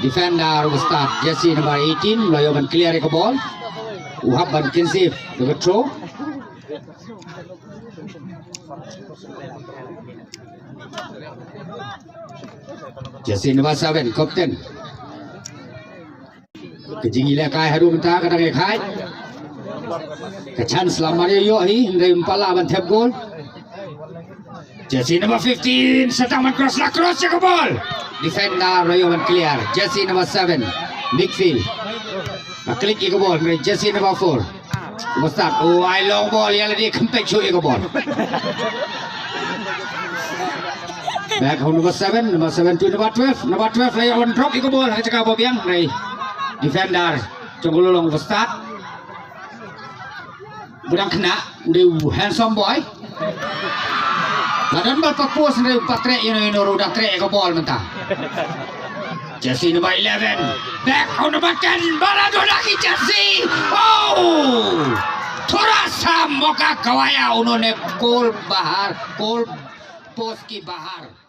Defender will start. Jesse number 18. Loyo ban clear ke ball. Uhab ban kinsif. The throw. Jesse number 7. Captain. Kejingila kai haru mentah kadang kai. Kechan selama dia yo hi dari empala ban tap goal. Jesse number 15 sedang cross ke ball. Defender Royo ban clear. Jesse number 7 midfield. Klik ke ball dari Jesse number 4. Mustad. Oh, I long ball yang dia kempek shoot ke ball. Back home number 7 to number 12. Number 12 Royo ban drop ke ball. Cakap apa biang dari defender Jonggololong Mustad. Budang kena di handsome boy. Badan berpapus dari patre ini roda trek ke ball mentah. Jesse number 11. Back on number 10. Balado lagi Jesse. Oh, थोड़ा सा मौका गवाया उन्होंने गोल बाहर, goal post की बाहर.